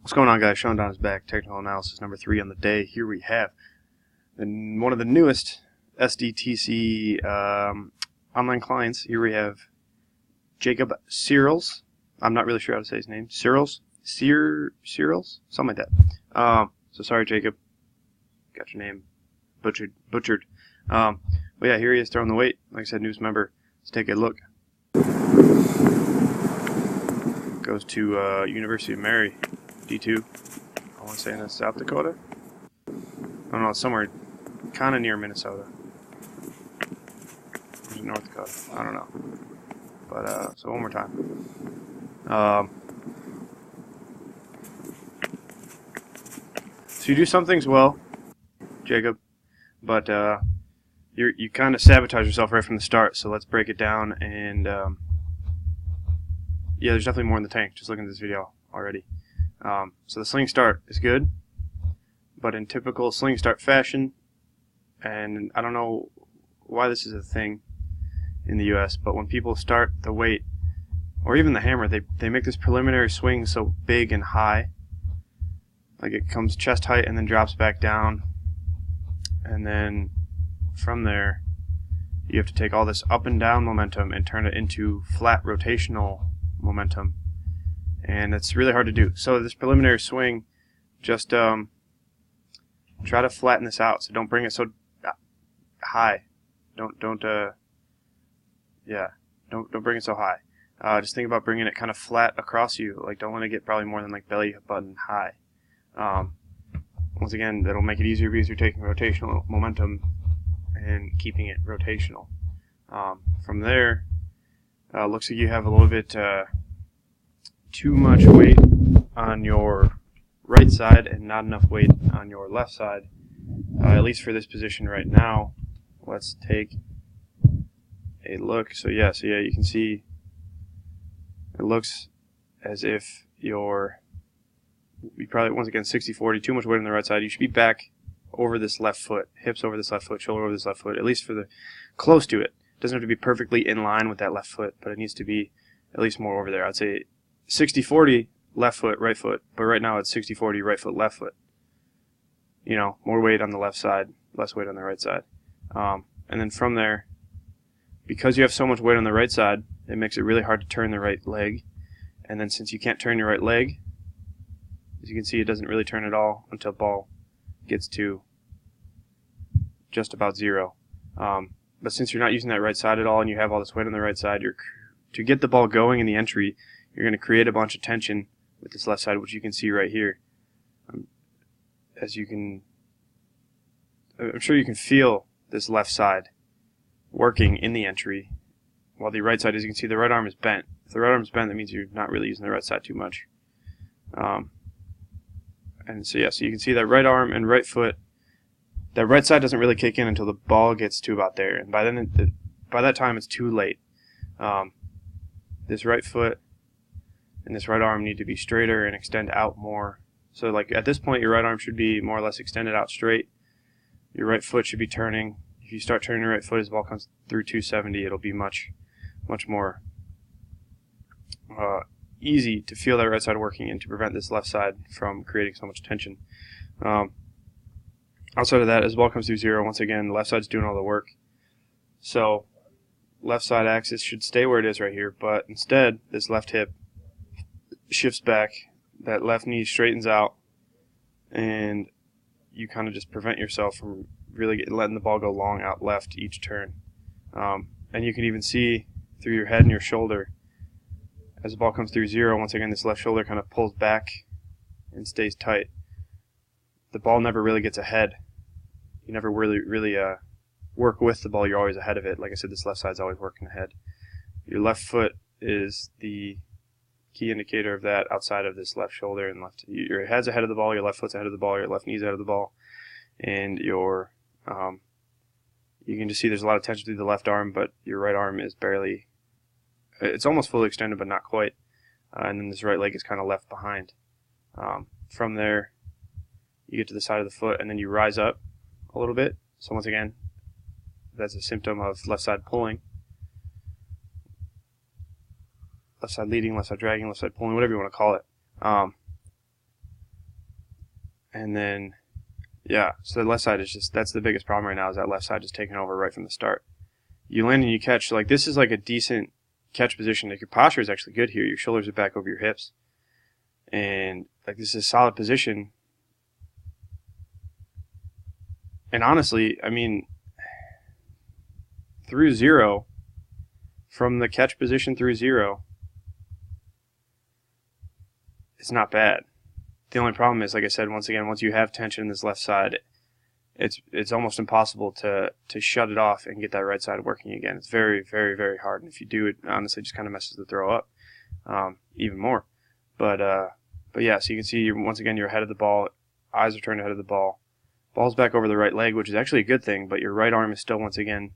What's going on, guys? Sean Don is back. Technical analysis number 3 on the day. Here we have one of the newest SDTC online clients. Here we have Jacob Searles. I'm not really sure how to say his name. Searles? Searles? Something like that. So sorry, Jacob. Got your name butchered. But yeah, here he is throwing the weight. Like I said, newest member. Let's take a look. Goes to University of Mary. D2, I want to say in South Dakota. I don't know, it's somewhere kind of near Minnesota. Or is it North Dakota? I don't know. But, so one more time. So you do some things well, Jacob, but you kind of sabotage yourself right from the start, so let's break it down. And yeah, there's definitely more in the tank, just looking at this video already. So the sling start is good, but in typical sling start fashion, and I don't know why this is a thing in the US, but when people start the weight, or even the hammer, they make this preliminary swing so big and high, like it comes chest height and then drops back down, and then from there you have to take all this up and down momentum and turn it into flat rotational momentum. And it's really hard to do. So this preliminary swing, just try to flatten this out. So don't bring it so high. Don't bring it so high. Just think about bringing it kind of flat across you. Like, don't let it get probably more than like belly button high. Once again, that'll make it easier because you're taking rotational momentum and keeping it rotational. From there, looks like you have a little bit too much weight on your right side and not enough weight on your left side, at least for this position right now. Let's take a look. So yeah, you can see it looks as if you probably, once again, 60-40, too much weight on the right side. You should be back over this left foot, hips over this left foot, shoulder over this left foot, at least for the close to it. It doesn't have to be perfectly in line with that left foot, but it needs to be at least more over there. I'd say 60-40 left foot, right foot, but right now it's 60-40 right foot, left foot. You know, more weight on the left side, less weight on the right side. And then from there, because you have so much weight on the right side, it makes it really hard to turn the right leg. And then since you can't turn your right leg, as you can see, it doesn't really turn at all until ball gets to just about zero. But since you're not using that right side at all and you have all this weight on the right side, to get the ball going in the entry, you're going to create a bunch of tension with this left side, which you can see right here. I'm sure you can feel this left side working in the entry, while the right side, as you can see, the right arm is bent. If the right arm is bent, that means you're not really using the right side too much. And so yeah, so you can see that right arm and right foot, that right side doesn't really kick in until the ball gets to about there, and by that time it's too late. This right foot and this right arm need to be straighter and extend out more. So like at this point, your right arm should be more or less extended out straight. Your right foot should be turning. If you start turning your right foot as the ball comes through 270, it'll be much more easy to feel that right side working and to prevent this left side from creating so much tension. Outside of that, as the ball comes through zero, once again, the left side's doing all the work. So left side axis should stay where it is right here, but instead this left hip shifts back, that left knee straightens out, and you kind of just prevent yourself from really letting the ball go long out left each turn. And you can even see through your head and your shoulder, as the ball comes through zero, once again this left shoulder kind of pulls back and stays tight. The ball never really gets ahead. You never really work with the ball, you're always ahead of it. Like I said, this left side's always working ahead. Your left foot is the key indicator of that outside of this left shoulder and left. Your head's ahead of the ball, your left foot's ahead of the ball, your left knee's ahead of the ball, and you can just see there's a lot of tension through the left arm, but your right arm is barely, it's almost fully extended but not quite, and then this right leg is kind of left behind. From there you get to the side of the foot and then you rise up a little bit. So once again, that's a symptom of left side pulling. left side leading, left side dragging, left side pulling, whatever you want to call it. And then, yeah, so the left side is just, that's the biggest problem right now, is that left side just taking over right from the start. You land and you catch, like this is like a decent catch position. Like your posture is actually good here. Your shoulders are back over your hips. And like this is a solid position. And honestly, I mean, through zero, from the catch position through zero, it's not bad. The only problem is, like I said, once again, once you have tension in this left side, it's almost impossible to shut it off and get that right side working again. It's very, very, very hard. And if you do, it honestly just kind of messes the throw up even more. But yeah, so you can see, once again, you're ahead of the ball. Eyes are turned ahead of the ball. Ball's back over the right leg, which is actually a good thing, but your right arm is still, once again,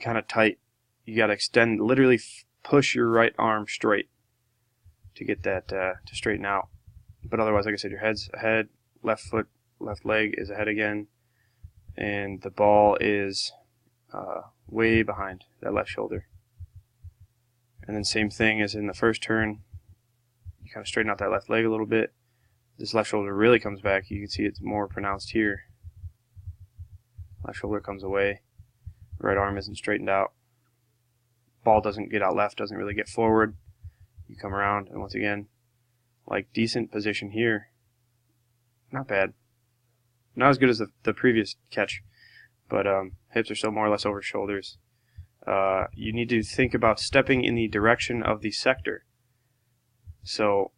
kind of tight. You got to extend, literally push your right arm straight to get that to straighten out. But otherwise, like I said, your head's ahead, left foot, left leg is ahead again, and the ball is way behind that left shoulder. And then same thing as in the first turn, you kind of straighten out that left leg a little bit. This left shoulder really comes back. You can see it's more pronounced here. Left shoulder comes away. Right arm isn't straightened out. Ball doesn't get out left, doesn't really get forward. You come around, and once again, like decent position here. Not bad. Not as good as the previous catch, but hips are still more or less over shoulders. You need to think about stepping in the direction of the sector. So,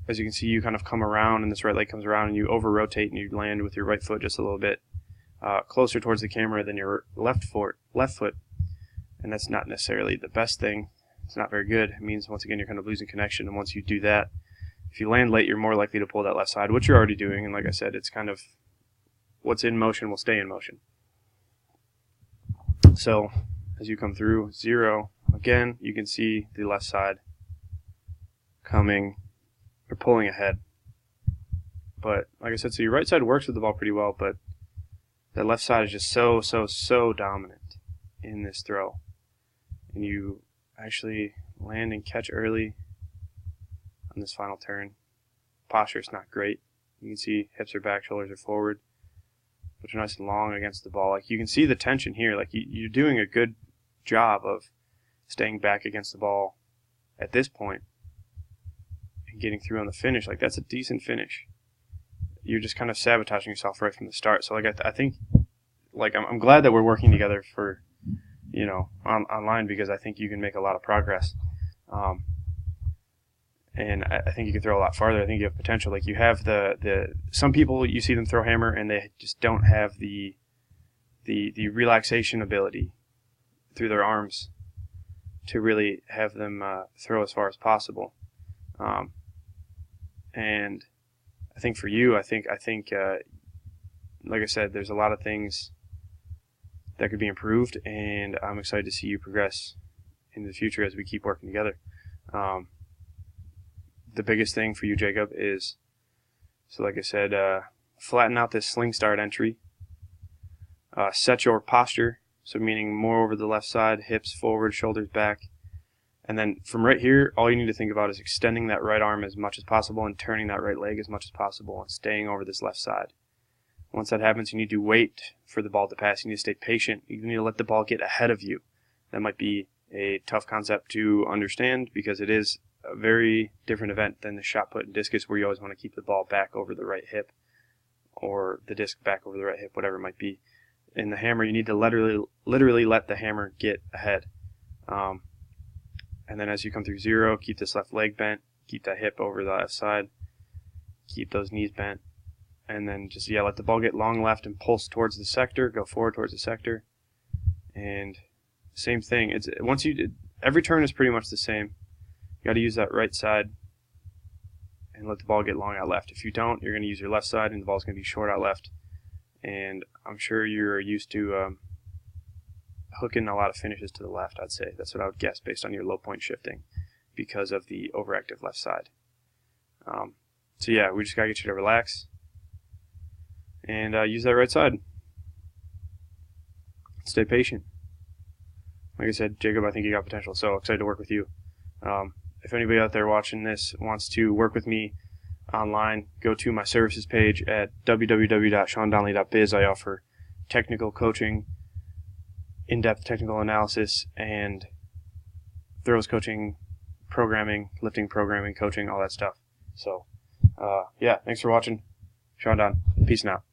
as you can see, you kind of come around, and this right leg comes around, and you over-rotate, and you land with your right foot just a little bit closer towards the camera than your left foot. And that's not necessarily the best thing. It's not very good. It means, once again, you're kind of losing connection, and once you do that, if you land late, you're more likely to pull that left side, which you're already doing, and like I said, it's kind of what's in motion will stay in motion. So, as you come through zero, again, you can see the left side coming or pulling ahead. But like I said, so your right side works with the ball pretty well, but that left side is just so dominant in this throw. And you actually land and catch early on this final turn. Posture is not great. You can see hips are back, shoulders are forward, but you're nice and long against the ball. Like you can see the tension here. Like you're doing a good job of staying back against the ball at this point and getting through on the finish. Like that's a decent finish. You're just kind of sabotaging yourself right from the start. So like I think, like I'm glad that we're working together for, you know, online, because I think you can make a lot of progress. And I think you can throw a lot farther. I think you have potential. Like you have some people, you see them throw hammer and they just don't have the relaxation ability through their arms to really have them throw as far as possible. And I think for you, I think like I said, there's a lot of things that could be improved, and I'm excited to see you progress in the future as we keep working together. The biggest thing for you, Jacob, is, so like I said, flatten out this sling start entry. Set your posture, so meaning more over the left side, hips forward, shoulders back. And then from right here, all you need to think about is extending that right arm as much as possible and turning that right leg as much as possible and staying over this left side. Once that happens, you need to wait for the ball to pass. You need to stay patient. You need to let the ball get ahead of you. That might be a tough concept to understand because it is a very different event than the shot put and discus, where you always want to keep the ball back over the right hip or the disc back over the right hip, whatever it might be. In the hammer, you need to literally let the hammer get ahead. And then as you come through zero, keep this left leg bent, keep that hip over the left side, keep those knees bent, and then just, yeah, let the ball get long left and pulse towards the sector, go forward towards the sector. And same thing, every turn is pretty much the same. You got to use that right side and let the ball get long out left. If you don't, you're going to use your left side and the ball's going to be short out left. And I'm sure you're used to hooking a lot of finishes to the left, I'd say. That's what I would guess based on your low point shifting because of the overactive left side. So yeah, we just got to get you to relax and use that right side. Stay patient. Like I said, Jacob, I think you got potential, so excited to work with you. If anybody out there watching this wants to work with me online, go to my services page at www.seandonnelly.biz. I offer technical coaching, in-depth technical analysis, and throws coaching, programming, lifting programming, coaching, all that stuff. So, yeah, thanks for watching. Sean Don. Peace and out.